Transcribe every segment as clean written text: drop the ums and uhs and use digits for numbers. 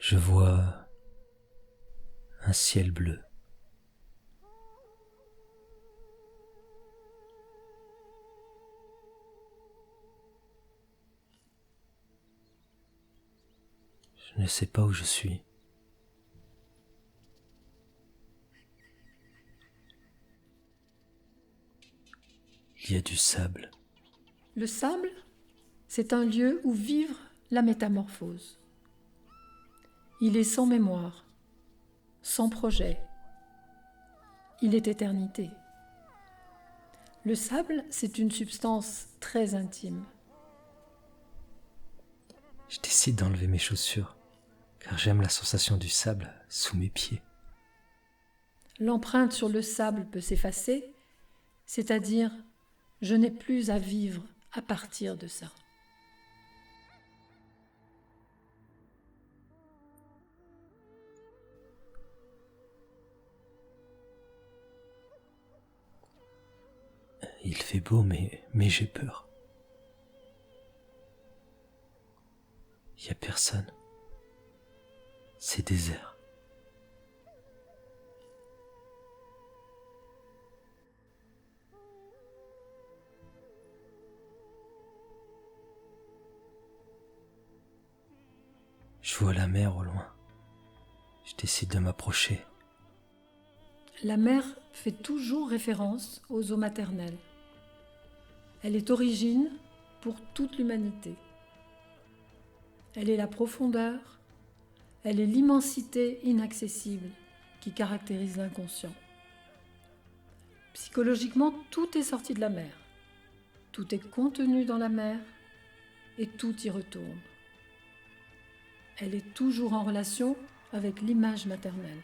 Je vois un ciel bleu. Je ne sais pas où je suis. Il y a du sable. Le sable, c'est un lieu où vivre la métamorphose. Il est sans mémoire, sans projet. Il est éternité. Le sable, c'est une substance très intime. Je décide d'enlever mes chaussures, car j'aime la sensation du sable sous mes pieds. L'empreinte sur le sable peut s'effacer, c'est-à-dire je n'ai plus à vivre à partir de ça. Il fait beau, mais j'ai peur. Il n'y a personne. C'est désert. Je vois la mer au loin. Je décide de m'approcher. La mer fait toujours référence aux eaux maternelles. Elle est origine pour toute l'humanité. Elle est la profondeur, elle est l'immensité inaccessible qui caractérise l'inconscient. Psychologiquement, tout est sorti de la mer. Tout est contenu dans la mer et tout y retourne. Elle est toujours en relation avec l'image maternelle.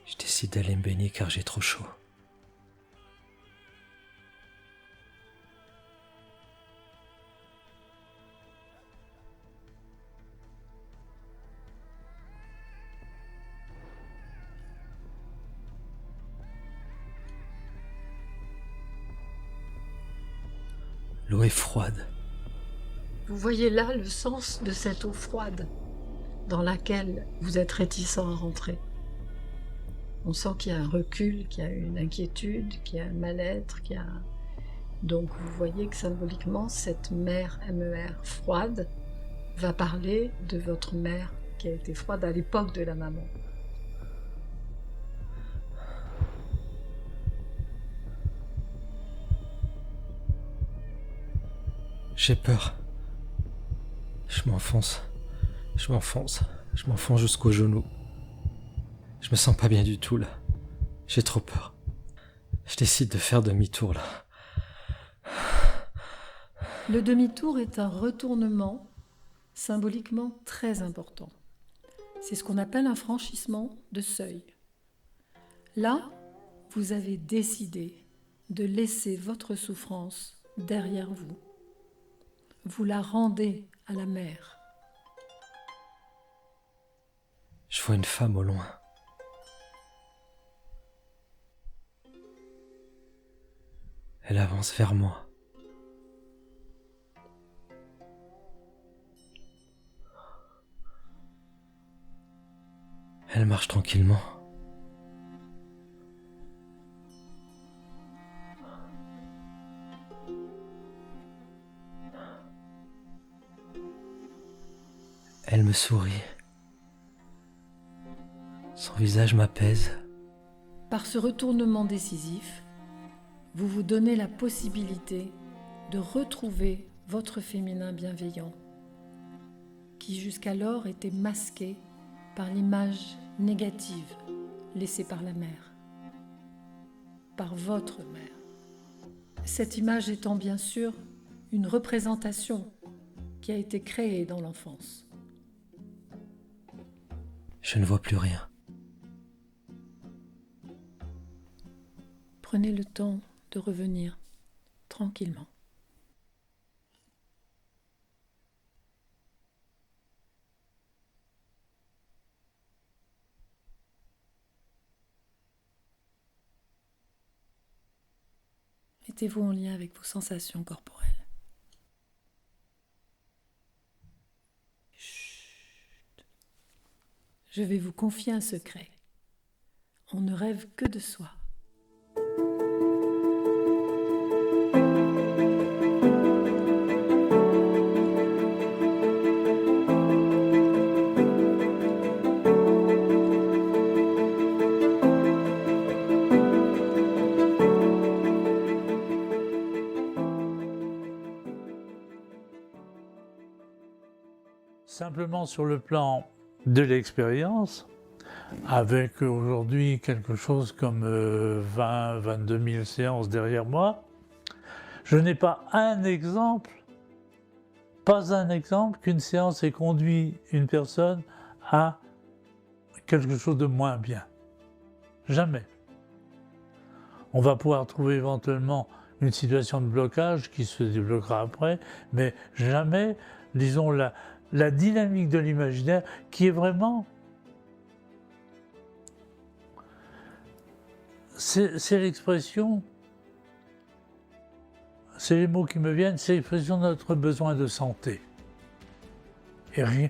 Je décide d'aller me baigner car j'ai trop chaud. L'eau est froide. Vous voyez là le sens de cette eau froide dans laquelle vous êtes réticent à rentrer. On sent qu'il y a un recul, qu'il y a une inquiétude, qu'il y a un mal-être, qu'il y a... Donc vous voyez que symboliquement, cette mer, MER, froide, va parler de votre mère qui a été froide à l'époque de la maman. J'ai peur. Je m'enfonce jusqu'au genou. Je me sens pas bien du tout là. J'ai trop peur. Je décide de faire demi-tour là. Le demi-tour est un retournement symboliquement très important. C'est ce qu'on appelle un franchissement de seuil. Là, vous avez décidé de laisser votre souffrance derrière vous. Vous la rendez à la mer. Je vois une femme au loin. Elle avance vers moi. Elle marche tranquillement. Elle me sourit. Son visage m'apaise. Par ce retournement décisif, vous vous donnez la possibilité de retrouver votre féminin bienveillant, qui jusqu'alors était masqué par l'image négative laissée par la mère, par votre mère. Cette image étant bien sûr une représentation qui a été créée dans l'enfance. Je ne vois plus rien. Prenez le temps de revenir tranquillement. Mettez-vous en lien avec vos sensations corporelles. je vais vous confier un secret. On ne rêve que de soi. Simplement sur le plan de l'expérience, avec aujourd'hui quelque chose comme 22 000 séances derrière moi, je n'ai pas un exemple qu'une séance ait conduit une personne à quelque chose de moins bien. Jamais. On va pouvoir trouver éventuellement une situation de blocage qui se débloquera après, mais jamais, disons, la dynamique de l'imaginaire qui est vraiment... C'est l'expression, c'est les mots qui me viennent, c'est l'expression de notre besoin de santé. Et rien,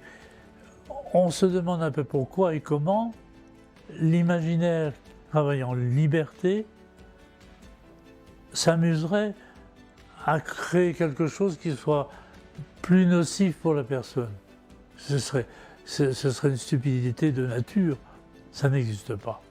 on se demande un peu pourquoi et comment l'imaginaire travaillant en liberté s'amuserait à créer quelque chose qui soit plus nocif pour la personne. Ce serait une stupidité de nature, ça n'existe pas.